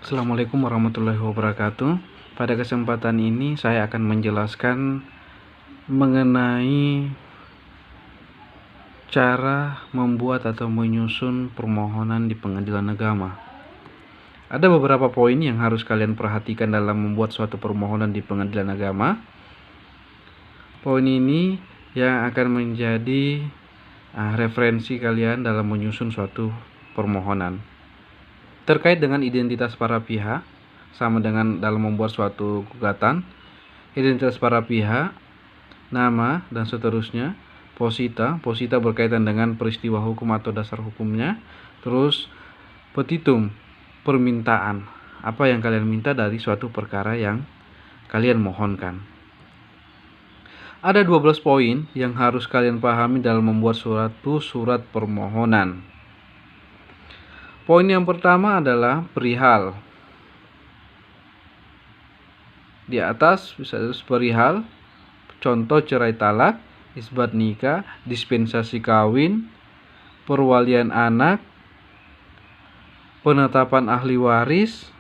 Assalamualaikum warahmatullahi wabarakatuh. Pada kesempatan ini saya akan menjelaskan mengenai cara membuat atau menyusun permohonan di pengadilan agama. Ada beberapa poin yang harus kalian perhatikan dalam membuat suatu permohonan di pengadilan agama. Poin ini yang akan menjadi referensi kalian dalam menyusun suatu permohonan. Terkait dengan identitas para pihak, sama dengan dalam membuat suatu gugatan, identitas para pihak, nama, dan seterusnya. Posita berkaitan dengan peristiwa hukum atau dasar hukumnya. Terus petitum, permintaan, apa yang kalian minta dari suatu perkara yang kalian mohonkan. Ada 12 poin yang harus kalian pahami dalam membuat surat permohonan. Poin yang pertama adalah perihal. Di atas bisa terus perihal, contoh cerai talak, isbat nikah, dispensasi kawin, perwalian anak, penetapan ahli waris.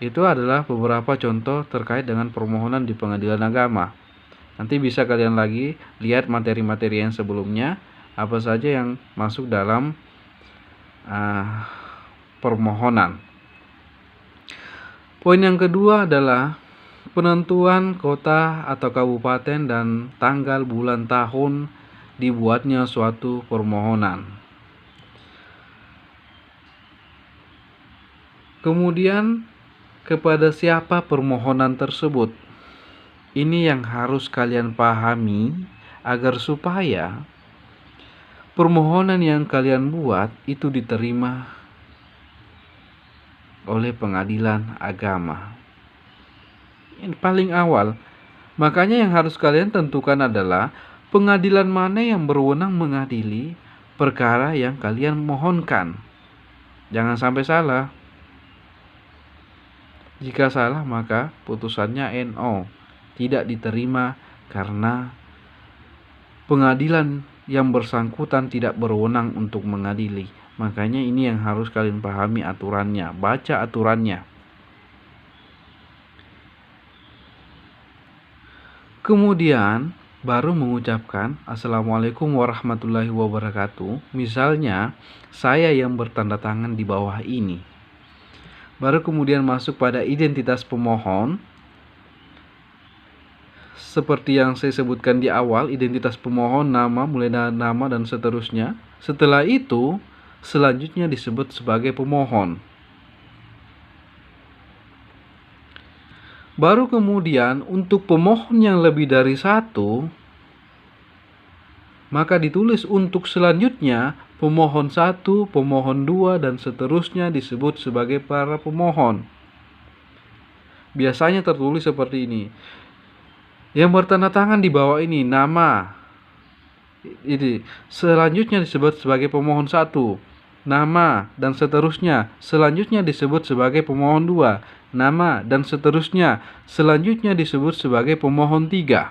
Itu adalah beberapa contoh terkait dengan permohonan di pengadilan agama. Nanti bisa kalian lagi lihat materi-materi yang sebelumnya, apa saja yang masuk dalam permohonan. Poin yang kedua adalah penentuan kota atau kabupaten dan tanggal bulan tahun dibuatnya suatu permohonan. Kemudian kepada siapa permohonan tersebut? Ini yang harus kalian pahami agar supaya permohonan yang kalian buat itu diterima oleh pengadilan agama. Ini paling awal. Makanya yang harus kalian tentukan adalah pengadilan mana yang berwenang mengadili perkara yang kalian mohonkan. Jangan sampai salah. Jika salah maka putusannya NO, tidak diterima karena pengadilan yang bersangkutan tidak berwenang untuk mengadili. Makanya ini yang harus kalian pahami aturannya, baca aturannya. Kemudian baru mengucapkan Assalamualaikum warahmatullahi wabarakatuh. Misalnya saya yang bertanda tangan di bawah ini. Baru kemudian masuk pada identitas pemohon. Seperti yang saya sebutkan di awal, identitas pemohon, nama, mulai nama dan seterusnya. Setelah itu selanjutnya disebut sebagai pemohon. Baru kemudian untuk pemohon yang lebih dari satu, maka ditulis untuk selanjutnya pemohon 1, pemohon 2, dan seterusnya disebut sebagai para pemohon. Biasanya tertulis seperti ini. Yang bertanda tangan di bawah ini nama. Ini selanjutnya disebut sebagai pemohon 1, nama, dan seterusnya. Selanjutnya disebut sebagai pemohon 2, nama, dan seterusnya. Selanjutnya disebut sebagai pemohon 3.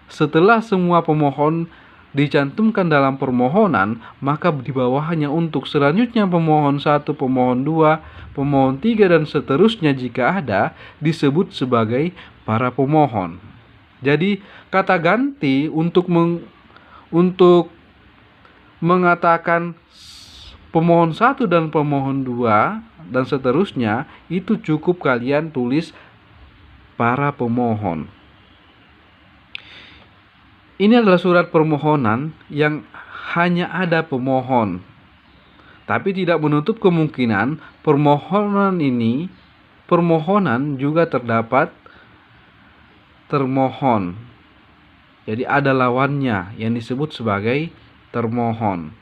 Setelah semua pemohon dicantumkan dalam permohonan, maka di bawahnya untuk selanjutnya pemohon 1, pemohon 2, pemohon 3, dan seterusnya jika ada disebut sebagai para pemohon. Jadi kata ganti untuk mengatakan pemohon 1 dan pemohon 2 dan seterusnya itu cukup kalian tulis para pemohon. Ini adalah surat permohonan yang hanya ada pemohon. Tapi tidak menutup kemungkinan permohonan juga terdapat termohon. Jadi ada lawannya yang disebut sebagai termohon.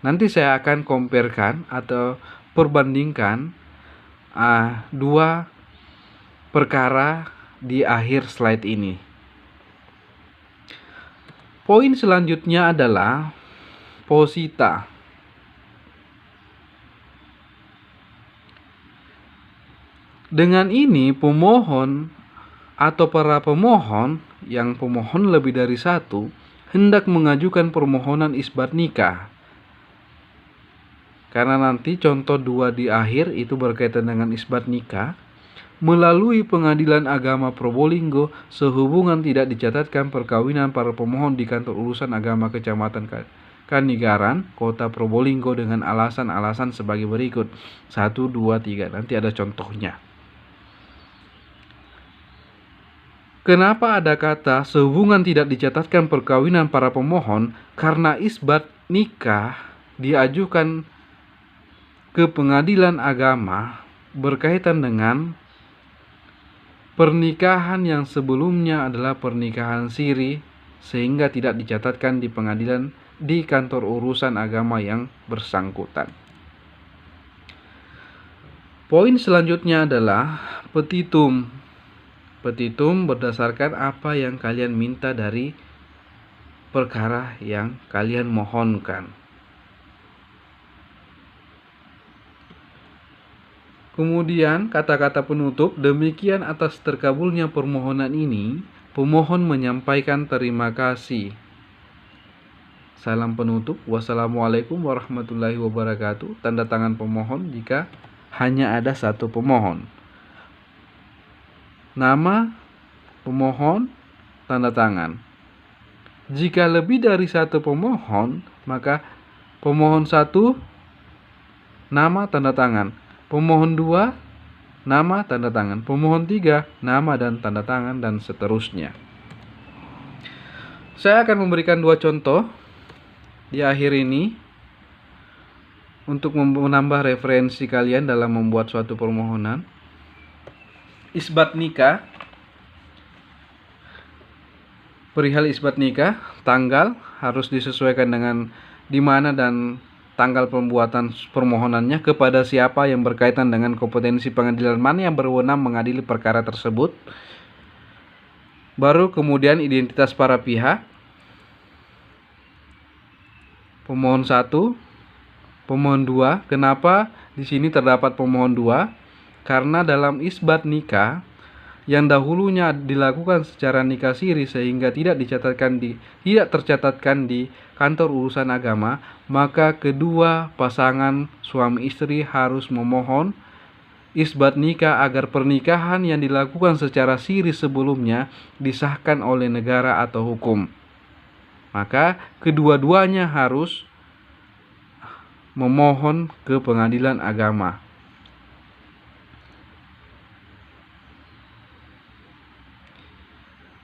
Nanti saya akan comparekan atau perbandingkan dua perkara di akhir slide ini. Poin selanjutnya adalah posita. Dengan ini pemohon atau para pemohon yang pemohon lebih dari satu hendak mengajukan permohonan isbat nikah. Karena nanti contoh 2 di akhir itu berkaitan dengan isbat nikah. Melalui Pengadilan Agama Probolinggo, sehubungan tidak dicatatkan perkawinan para pemohon di Kantor Urusan Agama Kecamatan Kanigaran, Kota Probolinggo dengan alasan-alasan sebagai berikut. 1, 2, 3. Nanti ada contohnya. Kenapa ada kata sehubungan tidak dicatatkan perkawinan para pemohon? Karena isbat nikah diajukan ke Pengadilan Agama berkaitan dengan pernikahan yang sebelumnya adalah pernikahan siri, sehingga tidak dicatatkan di pengadilan di kantor urusan agama yang bersangkutan. Poin selanjutnya adalah petitum. Petitum berdasarkan apa yang kalian minta dari perkara yang kalian mohonkan. Kemudian kata-kata penutup, demikian atas terkabulnya permohonan ini, pemohon menyampaikan terima kasih. Salam penutup, wassalamualaikum warahmatullahi wabarakatuh. Tanda tangan pemohon jika hanya ada satu pemohon. Nama pemohon, tanda tangan. Jika lebih dari satu pemohon, maka pemohon 1, nama, tanda tangan. Pemohon 2, nama, tanda tangan. Pemohon 3, nama dan tanda tangan, dan seterusnya. Saya akan memberikan 2 contoh di akhir ini untuk menambah referensi kalian dalam membuat suatu permohonan. Isbat nikah. Perihal isbat nikah, tanggal harus disesuaikan dengan di mana dan tanggal pembuatan permohonannya, kepada siapa yang berkaitan dengan kompetensi pengadilan mana yang berwenang mengadili perkara tersebut. Baru kemudian identitas para pihak. Pemohon 1, pemohon 2. Kenapa di sini terdapat pemohon 2? Karena dalam isbat nikah yang dahulunya dilakukan secara nikah siri sehingga tidak tercatatkan di kantor urusan agama, maka kedua pasangan suami istri harus memohon isbat nikah agar pernikahan yang dilakukan secara siri sebelumnya disahkan oleh negara atau hukum. Maka kedua-duanya harus memohon ke pengadilan agama.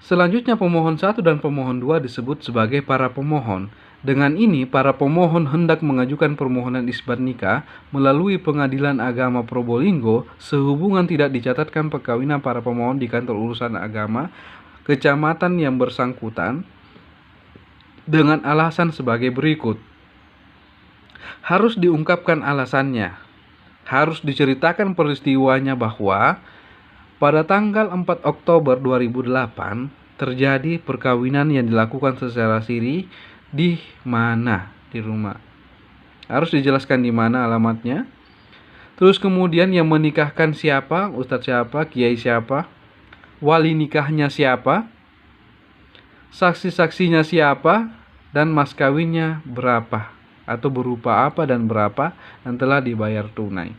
Selanjutnya pemohon 1 dan pemohon 2 disebut sebagai para pemohon. Dengan ini para pemohon hendak mengajukan permohonan isbat nikah melalui Pengadilan Agama Probolinggo sehubungan tidak dicatatkan perkawinan para pemohon di kantor urusan agama kecamatan yang bersangkutan dengan alasan sebagai berikut. Harus diungkapkan alasannya. Harus diceritakan peristiwanya bahwa pada tanggal 4 Oktober 2008 terjadi perkawinan yang dilakukan secara siri di mana? Di rumah. Harus dijelaskan di mana alamatnya. Terus kemudian yang menikahkan siapa? Ustadz siapa? Kiai siapa? Wali nikahnya siapa? Saksi-saksinya siapa? Dan mas kawinnya berapa? Atau berupa apa dan berapa? Dan telah dibayar tunai.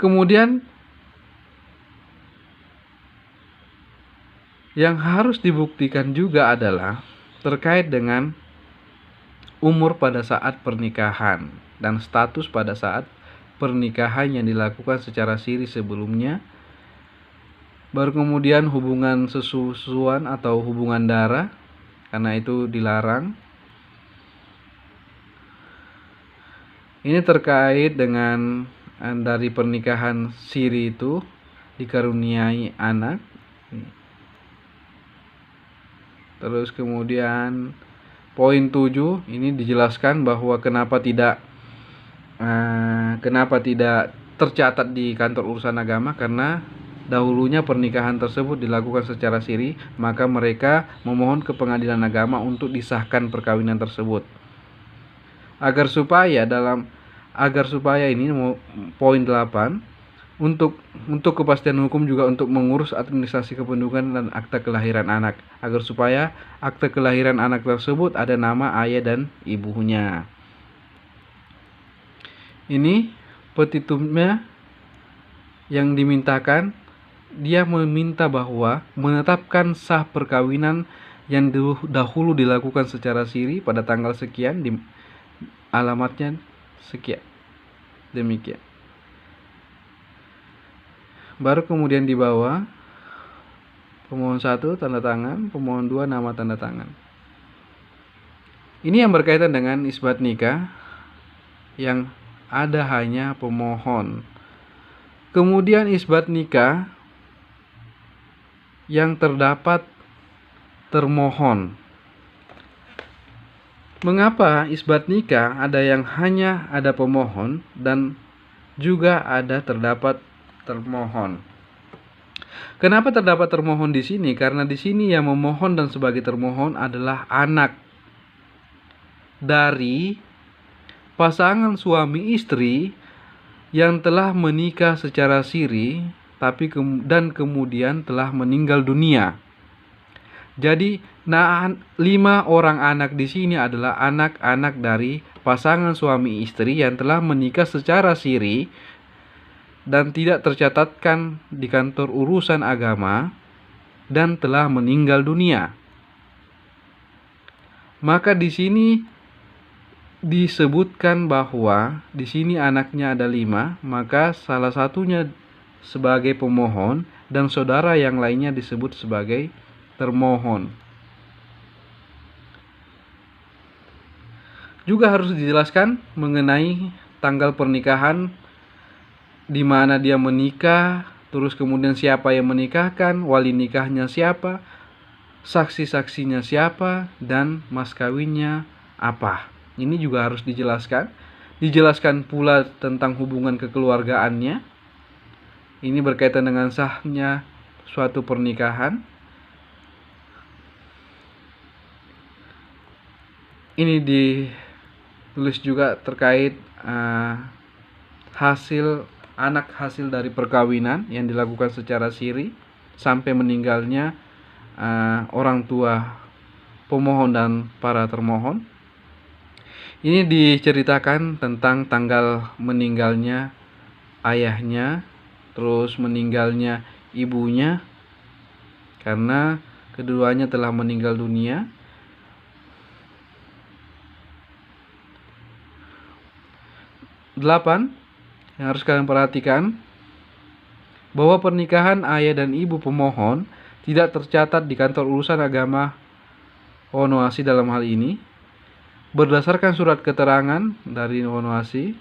Kemudian yang harus dibuktikan juga adalah terkait dengan umur pada saat pernikahan dan status pada saat pernikahan yang dilakukan secara siri sebelumnya. Baru kemudian hubungan sesusuan atau hubungan darah, karena itu dilarang. Ini terkait dengan dari pernikahan siri itu dikaruniai anak. Terus kemudian poin 7 ini dijelaskan bahwa kenapa tidak tercatat di kantor urusan agama, karena dahulunya pernikahan tersebut dilakukan secara siri, maka mereka memohon ke pengadilan agama untuk disahkan perkawinan tersebut. Agar supaya ini poin 8 untuk kepastian hukum juga untuk mengurus administrasi kependudukan dan akta kelahiran anak, agar supaya akta kelahiran anak tersebut ada nama ayah dan ibunya. Ini petitumnya yang dimintakan, dia meminta bahwa menetapkan sah perkawinan yang dahulu dilakukan secara siri pada tanggal sekian di alamatnya sekian. Demikian. Baru kemudian di bawah pemohon 1 tanda tangan, pemohon 2 nama tanda tangan. Ini yang berkaitan dengan isbat nikah yang ada hanya pemohon. Kemudian isbat nikah yang terdapat termohon. Mengapa isbat nikah ada yang hanya ada pemohon dan juga ada terdapat termohon? Kenapa terdapat termohon di sini? Karena di sini yang memohon dan sebagai termohon adalah anak dari pasangan suami istri yang telah menikah secara siri dan kemudian telah meninggal dunia. Jadi 5 orang anak di sini adalah anak-anak dari pasangan suami istri yang telah menikah secara siri dan tidak tercatatkan di kantor urusan agama dan telah meninggal dunia. Maka di sini disebutkan bahwa di sini anaknya ada 5, maka salah satunya sebagai pemohon dan saudara yang lainnya disebut sebagai termohon. Juga harus dijelaskan mengenai tanggal pernikahan, di mana dia menikah, terus kemudian siapa yang menikahkan, wali nikahnya siapa, saksi-saksinya siapa, dan mas kawinnya apa. Ini juga harus dijelaskan. Dijelaskan pula tentang hubungan kekeluargaannya. Ini berkaitan dengan sahnya suatu pernikahan. Ini ditulis juga terkait anak hasil dari perkawinan yang dilakukan secara siri sampai meninggalnya orang tua pemohon dan para termohon. Ini diceritakan tentang tanggal meninggalnya ayahnya, terus meninggalnya ibunya karena keduanya telah meninggal dunia. Delapan, yang harus kalian perhatikan, bahwa pernikahan ayah dan ibu pemohon tidak tercatat di kantor urusan agama Wonoasi dalam hal ini. Berdasarkan surat keterangan dari Wonoasi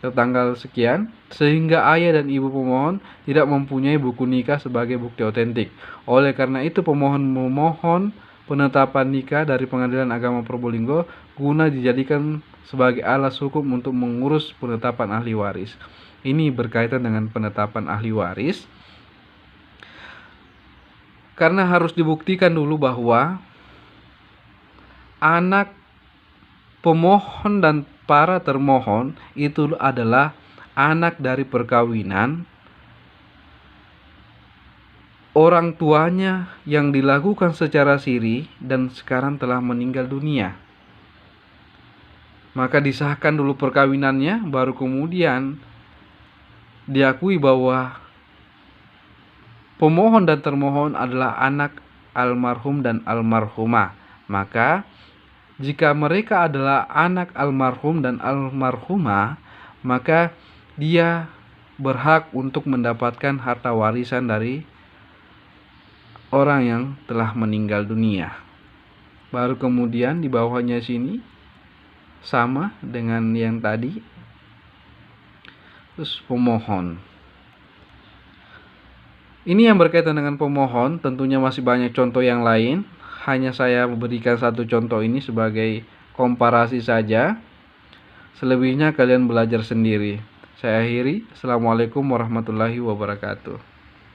tertanggal sekian, sehingga ayah dan ibu pemohon tidak mempunyai buku nikah sebagai bukti otentik. Oleh karena itu pemohon memohon penetapan nikah dari Pengadilan Agama Probolinggo guna dijadikan sebagai alas hukum untuk mengurus penetapan ahli waris. Ini berkaitan dengan penetapan ahli waris. Karena harus dibuktikan dulu bahwa anak pemohon dan para termohon itu adalah anak dari perkawinan orang tuanya yang dilakukan secara siri dan sekarang telah meninggal dunia. Maka disahkan dulu perkawinannya, baru kemudian diakui bahwa pemohon dan termohon adalah anak almarhum dan almarhumah. Maka jika mereka adalah anak almarhum dan almarhumah, maka dia berhak untuk mendapatkan harta warisan dari orang yang telah meninggal dunia. Baru kemudian di bawahnya sini sama dengan yang tadi. Terus pemohon. Ini yang berkaitan dengan pemohon, tentunya masih banyak contoh yang lain. Hanya saya memberikan satu contoh ini sebagai komparasi saja. Selebihnya kalian belajar sendiri. Saya akhiri. Assalamualaikum warahmatullahi wabarakatuh.